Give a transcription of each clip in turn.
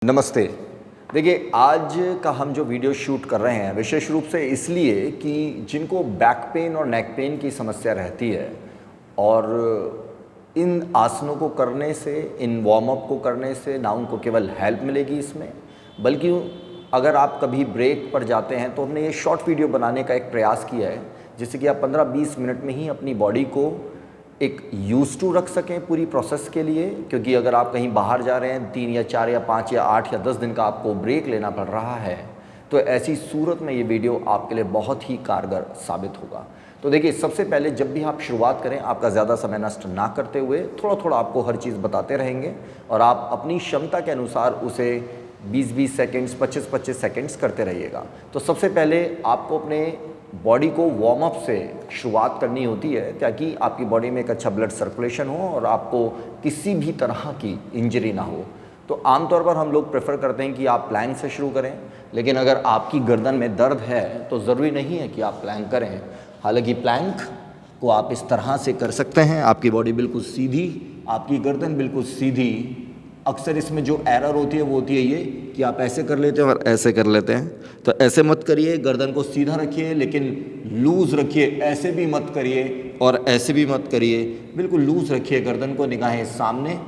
नमस्ते। देखिए, आज का हम जो वीडियो शूट कर रहे हैं विशेष रूप से इसलिए कि जिनको बैक पेन और नेक पेन की समस्या रहती है और इन आसनों को करने से, इन वार्म अप को करने से ना उनको केवल हेल्प मिलेगी इसमें, बल्कि अगर आप कभी ब्रेक पर जाते हैं तो हमने ये शॉर्ट वीडियो बनाने का एक प्रयास किया है जिससे कि आप 15-20 मिनट में ही अपनी बॉडी को एक यूज़ टू रख सकें पूरी प्रोसेस के लिए। क्योंकि अगर आप कहीं बाहर जा रहे हैं 3 या 4 या 5 या 8 या 10 दिन का आपको ब्रेक लेना पड़ रहा है तो ऐसी सूरत में ये वीडियो आपके लिए बहुत ही कारगर साबित होगा। तो देखिए, सबसे पहले जब भी आप शुरुआत करें आपका ज़्यादा समय नष्ट ना करते हुए थोड़ा थोड़ा आपको हर चीज़ बताते रहेंगे और आप अपनी क्षमता के अनुसार उसे 20-20 सेकेंड्स 25-25 सेकेंड्स करते रहिएगा। तो सबसे पहले आपको अपने बॉडी को वार्म अप से शुरुआत करनी होती है ताकि आपकी बॉडी में एक अच्छा ब्लड सर्कुलेशन हो और आपको किसी भी तरह की इंजरी ना हो। तो आमतौर पर हम लोग प्रेफर करते हैं कि आप प्लैंक से शुरू करें, लेकिन अगर आपकी गर्दन में दर्द है तो ज़रूरी नहीं है कि आप प्लैंक करें। हालांकि प्लैंक को आप इस तरह से कर सकते हैं, आपकी बॉडी बिल्कुल सीधी, आपकी गर्दन बिल्कुल सीधी। अक्सर इसमें जो एरर होती है वो होती है ये कि आप ऐसे कर लेते हैं और ऐसे कर लेते हैं। तो ऐसे मत करिए, गर्दन को सीधा रखिए लेकिन लूज़ रखिए। ऐसे भी मत करिए और ऐसे भी मत करिए, बिल्कुल लूज़ रखिए गर्दन को, निगाहें सामने।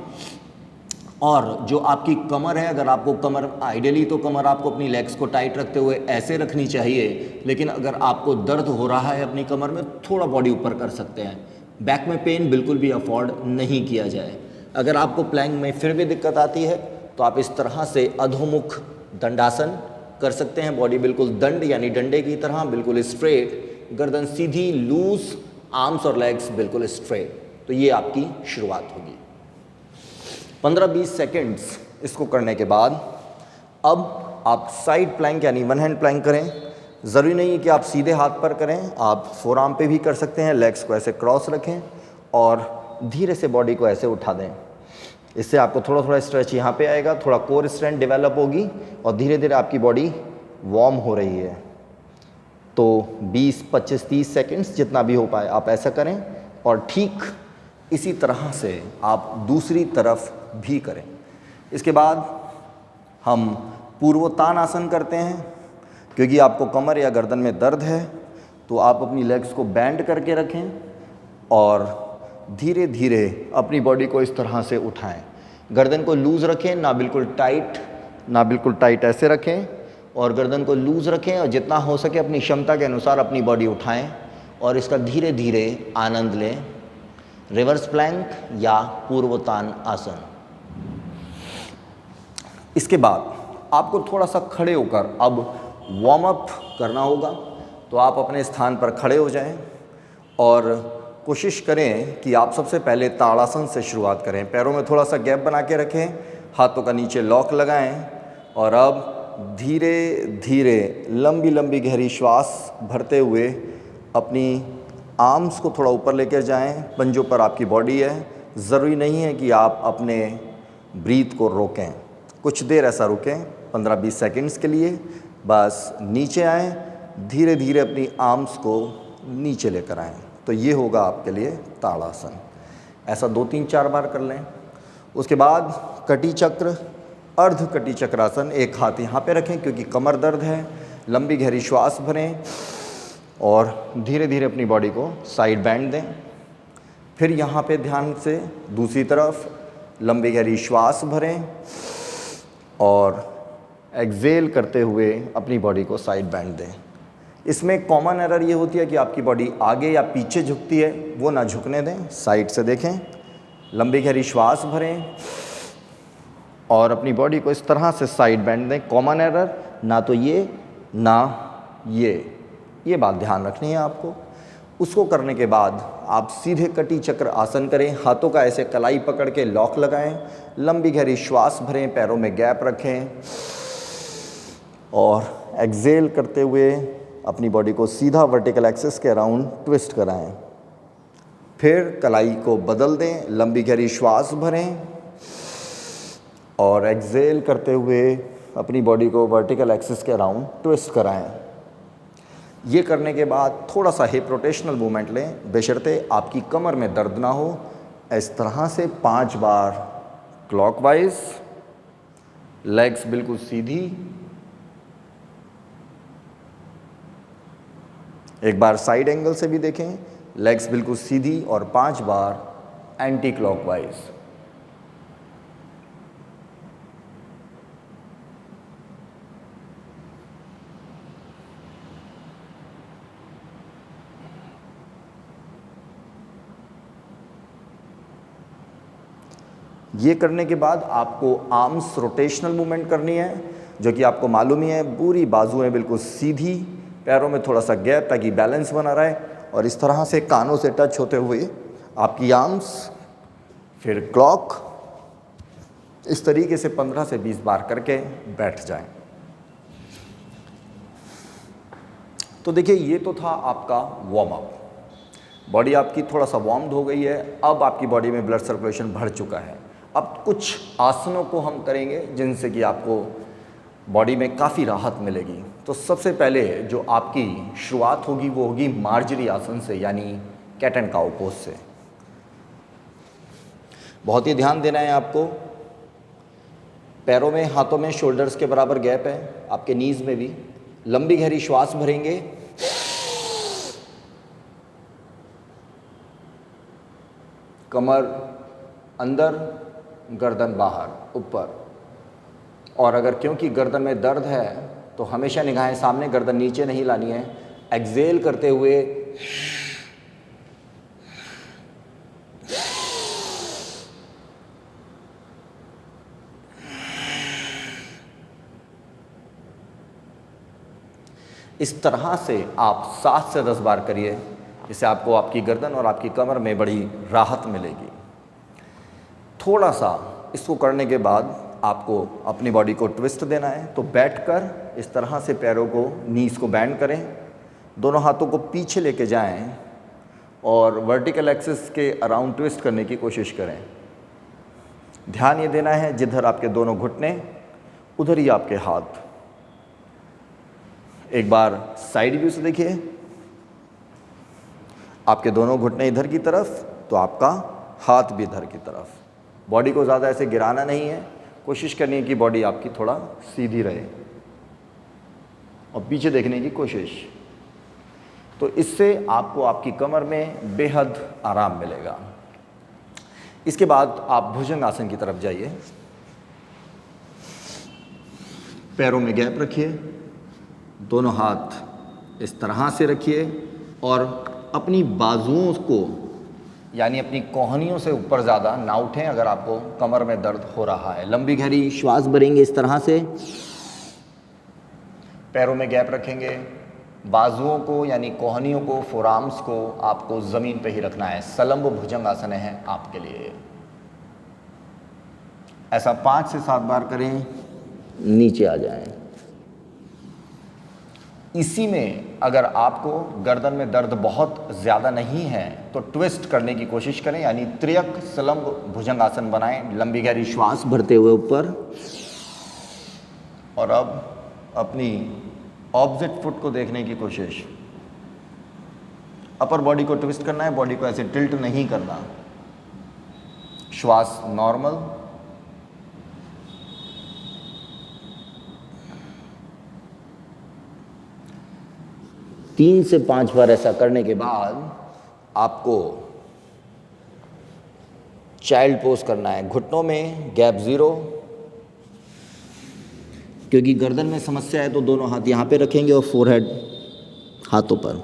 और जो आपकी कमर है, अगर आपको कमर आइडियली तो कमर आपको अपनी लेग्स को टाइट रखते हुए ऐसे रखनी चाहिए, लेकिन अगर आपको दर्द हो रहा है अपनी कमर में थोड़ा बॉडी ऊपर कर सकते हैं। बैक में पेन बिल्कुल भी अफोर्ड नहीं किया जाए। अगर आपको प्लैंक में फिर भी दिक्कत आती है तो आप इस तरह से अधोमुख दंडासन कर सकते हैं। बॉडी बिल्कुल दंड यानी डंडे की तरह बिल्कुल स्ट्रेट, गर्दन सीधी, लूज, आर्म्स और लेग्स बिल्कुल स्ट्रेट। तो ये आपकी शुरुआत होगी। 15-20 सेकेंड्स इसको करने के बाद अब आप साइड प्लैंक यानी वन हैंड प्लैंक करें। ज़रूरी नहीं है कि आप सीधे हाथ पर करें, आप फोर आर्म पे भी कर सकते हैं। लेग्स को ऐसे क्रॉस रखें और धीरे से बॉडी को ऐसे उठा दें। इससे आपको थोड़ा थोड़ा स्ट्रेच यहाँ पे आएगा, थोड़ा कोर स्ट्रेंथ डेवलप होगी और धीरे धीरे आपकी बॉडी वार्म हो रही है। तो 20, 25, 30 सेकेंड्स जितना भी हो पाए आप ऐसा करें और ठीक इसी तरह से आप दूसरी तरफ भी करें। इसके बाद हम पूर्वोत्तान करते हैं। क्योंकि आपको कमर या गर्दन में दर्द है तो आप अपनी लेग्स को बैंड करके रखें और धीरे धीरे अपनी बॉडी को इस तरह से उठाएं। गर्दन को लूज़ रखें, ना बिल्कुल टाइट ऐसे रखें, और गर्दन को लूज़ रखें और जितना हो सके अपनी क्षमता के अनुसार अपनी बॉडी उठाएं और इसका धीरे धीरे आनंद लें। रिवर्स प्लैंक या पूर्वोत्तान आसन। इसके बाद आपको थोड़ा सा खड़े होकर अब वार्म अप करना होगा। तो आप अपने स्थान पर खड़े हो जाएं और कोशिश करें कि आप सबसे पहले ताड़ासन से शुरुआत करें। पैरों में थोड़ा सा गैप बना के रखें, हाथों का नीचे लॉक लगाएं और अब धीरे धीरे लंबी लंबी गहरी श्वास भरते हुए अपनी आर्म्स को थोड़ा ऊपर लेकर जाएं। पंजों पर आपकी बॉडी है, ज़रूरी नहीं है कि आप अपने ब्रीथ को रोकें। कुछ देर ऐसा रुकें 15-20 सेकेंड्स के लिए। बस नीचे आएँ, धीरे धीरे अपनी आर्म्स को नीचे लेकर आएँ। तो ये होगा आपके लिए ताड़ासन। ऐसा 2-3-4 बार कर लें। उसके बाद कटी चक्र, अर्ध कटी चक्रासन। एक हाथ यहाँ पे रखें क्योंकि कमर दर्द है। लंबी गहरी श्वास भरें और धीरे धीरे अपनी बॉडी को साइड बैंड दें। फिर यहाँ पे ध्यान से दूसरी तरफ लंबी गहरी श्वास भरें और एक्सेल करते हुए अपनी बॉडी को साइड बैंड दें। इसमें कॉमन एरर ये होती है कि आपकी बॉडी आगे या पीछे झुकती है, वो ना झुकने दें। साइड से देखें, लंबी गहरी श्वास भरें और अपनी बॉडी को इस तरह से साइड बैंड दें। कॉमन एरर ना तो ये ना ये बात ध्यान रखनी है आपको। उसको करने के बाद आप सीधे कटी चक्र आसन करें। हाथों का ऐसे कलाई पकड़ के लॉक लगाएं, लंबी गहरी श्वास भरें, पैरों में गैप रखें और एक्सेल करते हुए अपनी बॉडी को सीधा वर्टिकल एक्सिस के अराउंड ट्विस्ट कराएं। फिर कलाई को बदल दें, लंबी गहरी श्वास भरें और एक्सेल करते हुए अपनी बॉडी को वर्टिकल एक्सिस के अराउंड ट्विस्ट कराएं। ये करने के बाद थोड़ा सा हिप रोटेशनल मूवमेंट लें, बशर्ते आपकी कमर में दर्द ना हो। इस तरह से 5 बार क्लॉकवाइज लेग्स बिल्कुल सीधी। एक बार साइड एंगल से भी देखें, लेग्स बिल्कुल सीधी और 5 बार एंटी क्लॉकवाइज। ये करने के बाद आपको आर्म्स रोटेशनल मूवमेंट करनी है, जो कि आपको मालूम ही है। पूरी बाजुएं बिल्कुल सीधी, पैरों में थोड़ा सा गैप ताकि बैलेंस बना रहे, और इस तरह से कानों से टच होते हुए आपकी आर्म्स, फिर क्लॉक, इस तरीके से 15 से 20 बार करके बैठ जाएं। तो देखिए, ये तो था आपका वार्म अप। बॉडी आपकी थोड़ा सा वार्म हो गई है, अब आपकी बॉडी में ब्लड सर्कुलेशन बढ़ चुका है। अब कुछ आसनों को हम करेंगे जिनसे कि आपको बॉडी में काफ़ी राहत मिलेगी। तो सबसे पहले जो आपकी शुरुआत होगी वो होगी मार्जरी आसन से, यानी कैट एंड काउ पोज से। बहुत ही ध्यान देना है आपको। पैरों में, हाथों में शोल्डर्स के बराबर गैप है, आपके नीज में भी। लंबी गहरी श्वास भरेंगे, कमर अंदर, गर्दन बाहर, ऊपर। और अगर क्योंकि गर्दन में दर्द है तो हमेशा निगाहें सामने, गर्दन नीचे नहीं लानी है। एक्सेल करते हुए इस तरह से आप 7 से 10 बार करिए, जिससे आपको आपकी गर्दन और आपकी कमर में बड़ी राहत मिलेगी। थोड़ा सा इसको करने के बाद आपको अपनी बॉडी को ट्विस्ट देना है। तो बैठकर इस तरह से पैरों को, नीज को बैंड करें, दोनों हाथों को पीछे लेके जाएं और वर्टिकल एक्सिस के अराउंड ट्विस्ट करने की कोशिश करें। ध्यान ये देना है, जिधर आपके दोनों घुटने उधर ही आपके हाथ। एक बार साइड व्यू से देखिए, आपके दोनों घुटने इधर की तरफ तो आपका हाथ भी इधर की तरफ। बॉडी को ज़्यादा ऐसे गिराना नहीं है, कोशिश करनी है कि बॉडी आपकी थोड़ा सीधी रहे और पीछे देखने की कोशिश। तो इससे आपको आपकी कमर में बेहद आराम मिलेगा। इसके बाद आप भुजंग आसन की तरफ जाइए। पैरों में गैप रखिए, दोनों हाथ इस तरह से रखिए और अपनी बाजुओं को, यानी अपनी कोहनियों से ऊपर ज़्यादा ना उठें अगर आपको कमर में दर्द हो रहा है। लंबी गहरी श्वास भरेंगे इस तरह से, पैरों में गैप रखेंगे, बाजुओं को यानी कोहनियों को, फोरआर्म्स को आपको ज़मीन पे ही रखना है। सलंब भुजंग आसन है आपके लिए। ऐसा 5 से 7 बार करें, नीचे आ जाएं। इसी में अगर आपको गर्दन में दर्द बहुत ज़्यादा नहीं है तो ट्विस्ट करने की कोशिश करें, यानी त्रियक सलंब भुजंगासन बनाएं, लंबी गहरी श्वास भरते हुए ऊपर। और अब अपनी ऑपोजिट फुट को देखने की कोशिश। अपर बॉडी को ट्विस्ट करना है, बॉडी को ऐसे टिल्ट नहीं करना। श्वास नॉर्मल। तीन से 5 बार ऐसा करने के बाद आपको चाइल्ड पोज करना है। घुटनों में गैप 0, क्योंकि गर्दन में समस्या है तो दोनों हाथ यहाँ पे रखेंगे और फोरहेड हाथों पर।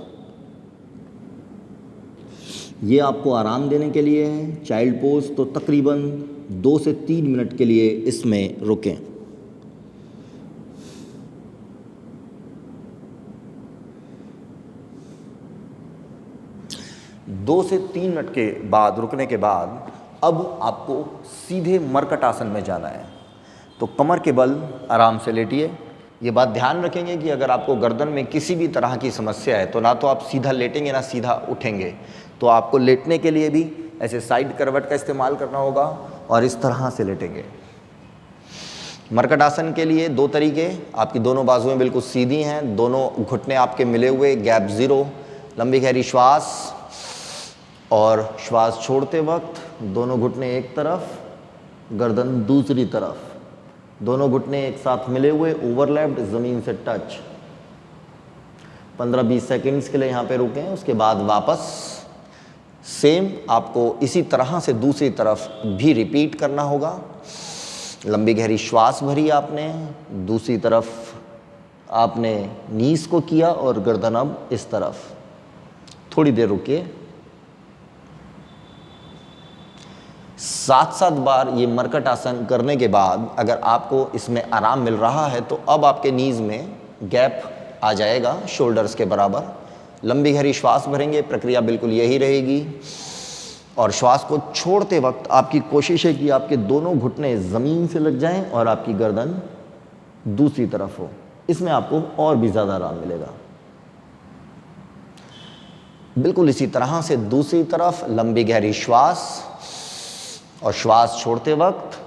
ये आपको आराम देने के लिए है चाइल्ड पोज। तो तकरीबन 2 से 3 मिनट के लिए इसमें रुकें। 2 से 3 मिनट के बाद, रुकने के बाद, अब आपको सीधे मरकट आसन में जाना है। तो कमर के बल आराम से लेटिए। ये बात ध्यान रखेंगे कि अगर आपको गर्दन में किसी भी तरह की समस्या है तो ना तो आप सीधा लेटेंगे ना सीधा उठेंगे। तो आपको लेटने के लिए भी ऐसे साइड करवट का इस्तेमाल करना होगा और इस तरह से लेटेंगे। मरकट आसन के लिए 2 तरीके। आपकी दोनों बाजुएं बिल्कुल सीधी हैं, दोनों घुटने आपके मिले हुए, गैप 0, लंबी गहरी श्वास और श्वास छोड़ते वक्त दोनों घुटने एक तरफ, गर्दन दूसरी तरफ। दोनों घुटने एक साथ मिले हुए, ओवरलैप्ड, ज़मीन से टच। 15-20 सेकंड्स के लिए यहाँ पे रुकें, उसके बाद वापस सेम आपको इसी तरह से दूसरी तरफ भी रिपीट करना होगा। लंबी गहरी श्वास भरी आपने, दूसरी तरफ आपने नीज को किया और गर्दन अब इस तरफ। थोड़ी देर रुकिए। 7-7 बार ये मरकट आसन करने के बाद अगर आपको इसमें आराम मिल रहा है तो अब आपके नीज में गैप आ जाएगा शोल्डर्स के बराबर। लंबी गहरी श्वास भरेंगे, प्रक्रिया बिल्कुल यही रहेगी। और श्वास को छोड़ते वक्त आपकी कोशिश है कि आपके दोनों घुटने ज़मीन से लग जाएं और आपकी गर्दन दूसरी तरफ हो। इसमें आपको और भी ज़्यादा आराम मिलेगा। बिल्कुल इसी तरह से दूसरी तरफ लंबी गहरी श्वास, और श्वास छोड़ते वक्त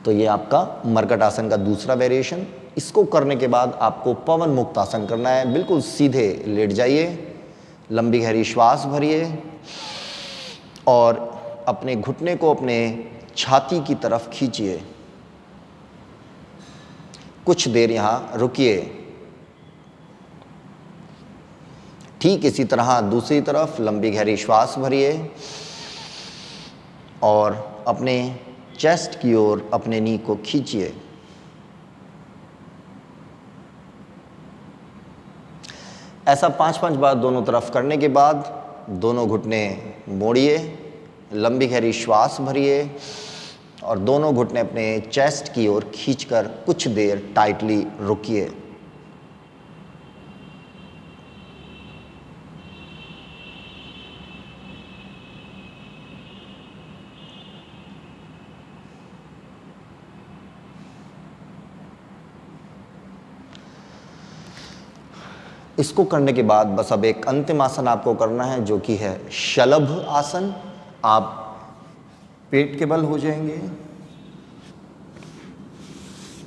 तो ये आपका मरकट आसन का दूसरा वेरिएशन। इसको करने के बाद आपको पवन मुक्त आसन करना है। बिल्कुल सीधे लेट जाइए, लंबी गहरी श्वास भरिए और अपने घुटने को अपने छाती की तरफ खींचिए। कुछ देर यहाँ रुकिए। ठीक इसी तरह दूसरी तरफ लंबी गहरी श्वास भरिए और अपने चेस्ट की ओर अपने नी को खींचिए। ऐसा 5-5 बार दोनों तरफ करने के बाद दोनों घुटने मोड़िए, लंबी गहरी श्वास भरिए और दोनों घुटने अपने चेस्ट की ओर खींचकर कुछ देर टाइटली रुकिए। इसको करने के बाद बस अब एक अंतिम आसन आपको करना है जो कि है शलभ आसन। आप पेट के बल हो जाएंगे,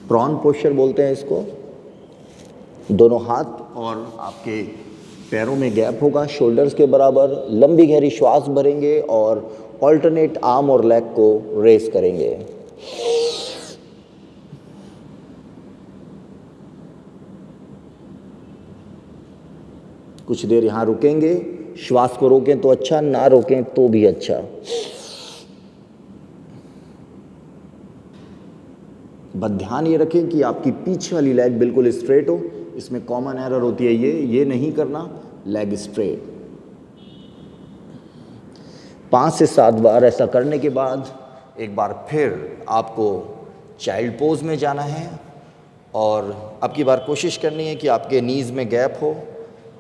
प्रॉन पोस्चर बोलते हैं इसको। दोनों हाथ और आपके पैरों में गैप होगा शोल्डर्स के बराबर। लंबी गहरी श्वास भरेंगे और ऑल्टरनेट आर्म और लेग को रेस करेंगे। कुछ देर यहाँ रुकेंगे। श्वास को रोकें तो अच्छा, ना रोकें तो भी अच्छा। बस ध्यान ये रखें कि आपकी पीछे वाली लेग बिल्कुल स्ट्रेट हो। इसमें कॉमन एरर होती है ये नहीं करना, लेग स्ट्रेट। 5 से 7 बार ऐसा करने के बाद एक बार फिर आपको चाइल्ड पोज में जाना है और अब की बार कोशिश करनी है कि आपके नीज में गैप हो,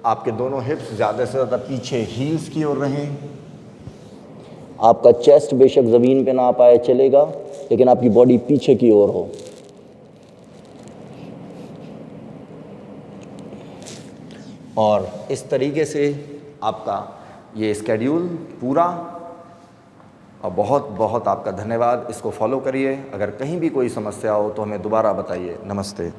आपके दोनों हिप्स ज़्यादा से ज़्यादा पीछे हील्स की ओर रहें। आपका चेस्ट बेशक ज़मीन पे ना आ पाए चलेगा, लेकिन आपकी बॉडी पीछे की ओर हो। और इस तरीके से आपका ये स्केड्यूल पूरा। और बहुत बहुत आपका धन्यवाद। इसको फॉलो करिए। अगर कहीं भी कोई समस्या हो तो हमें दोबारा बताइए। नमस्ते।